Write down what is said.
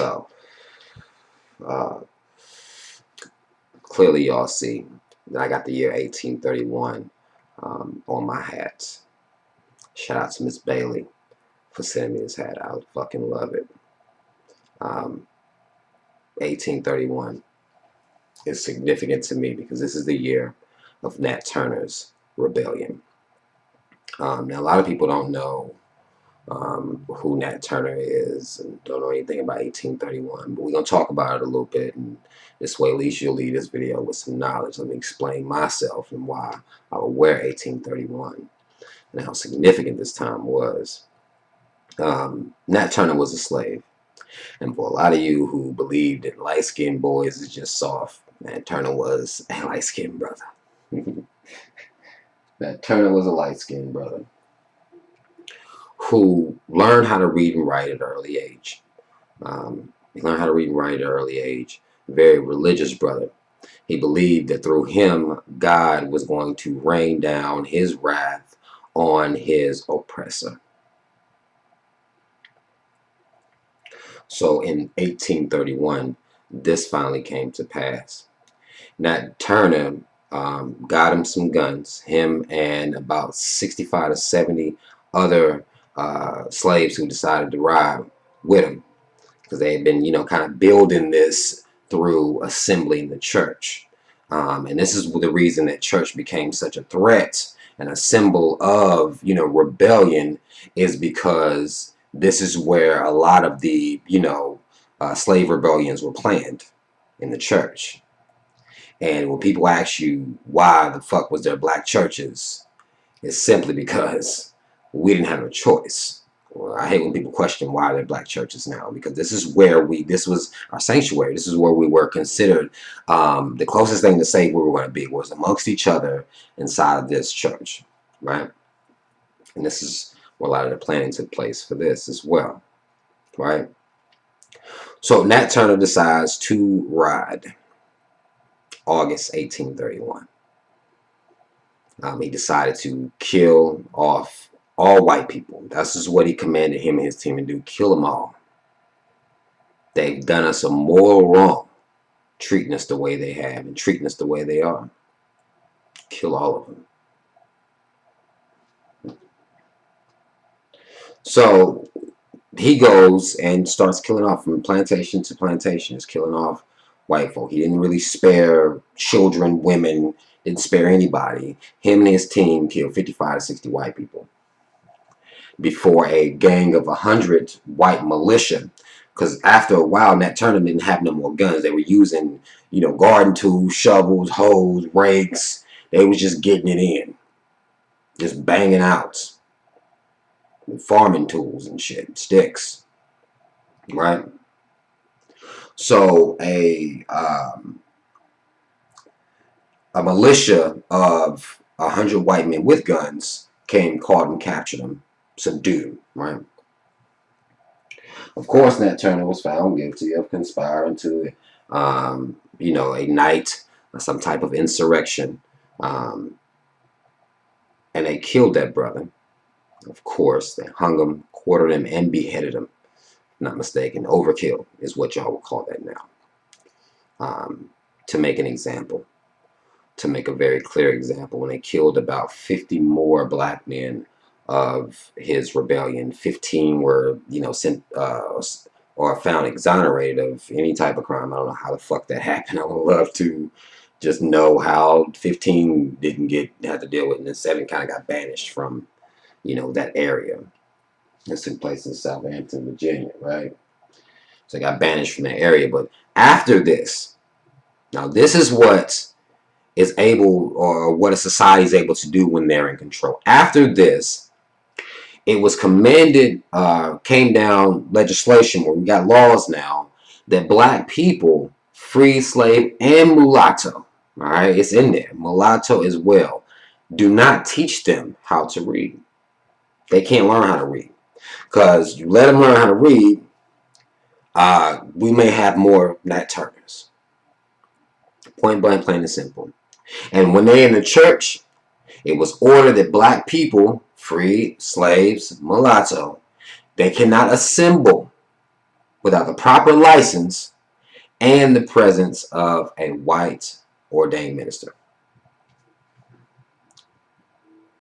So, uh, clearly y'all see that I got the year 1831 on my hat. Shout out to Miss Bailey for sending me this hat. I would fucking love it. 1831 is significant to me because this is the year of Nat Turner's Rebellion. Now, a lot of people don't know who Nat Turner is and don't know anything about 1831, but we're going to talk about it a little bit, and this way at least you'll leave this video with some knowledge. Let me explain myself and why I would wear 1831 and how significant this time was. Nat Turner was a slave, and for a lot of you who believe that light-skinned boys is just soft, Nat Turner was a light-skinned brother. Nat Turner was a light-skinned brother who learned how to read and write at an early age. He learned how to read and write at an early age. Very religious brother. He believed that through him, God was going to rain down his wrath on his oppressor. So in 1831, this finally came to pass. Nat Turner got him some guns, him and about 65 to 70 other slaves who decided to ride with him, because they had been, kind of building this through assembling the church. And this is the reason that church became such a threat and a symbol of, rebellion, is because this is where a lot of the, slave rebellions were planned, in the church. And when people ask you why the fuck was there black churches, it's simply because we didn't have a choice. Well, I hate when people question why there are black churches now, because this is where this was our sanctuary. This is where we were considered, the closest thing to say we were going to be was amongst each other inside of this church, right? And this is where a lot of the planning took place for this as well, right? So Nat Turner decides to ride. August 1831. He decided to kill off all white people. That's just what he commanded him and his team to do. Kill them all. They've done us a moral wrong, treating us the way they have and treating us the way they are. Kill all of them. So he goes and starts killing off from plantation to plantation. He's killing off white folk. He didn't really spare children, women, didn't spare anybody. Him and his team killed 55 to 60 white people before a gang of 100 white militia. Because after a while, Nat Turner didn't have no more guns. They were using, garden tools, shovels, hoes, rakes. They was just getting it in. Just banging out. Farming tools and shit. Sticks. Right? So a militia of 100 white men with guns came, caught and captured them, subdued them, right? Of course, Nat Turner was found guilty of conspiring to, ignite some type of insurrection, and they killed that brother. Of course, they hung him, quartered him, and beheaded him. Not mistaken, overkill is what y'all would call that now. To make an example, to make a very clear example, when they killed about 50 more black men of his rebellion, 15 were, sent or found exonerated of any type of crime. I don't know how the fuck that happened. I would love to just know how 15 didn't have to deal with it, and then 7 kind of got banished from, that area. This took place in Southampton, Virginia, right? So they got banished from that area. But after this, now this is what is able, or what a society is able to do when they're in control. After this, it was commanded, came down legislation where we got laws now that black people, free, slave, and mulatto, all right, it's in there, mulatto as well, do not teach them how to read. They can't learn how to read. Because you let them learn how to read, we may have more Nat Turners. Point blank, plain and simple. And when they're in the church, it was ordered that black people, free, slaves, mulatto, they cannot assemble without the proper license and the presence of a white ordained minister.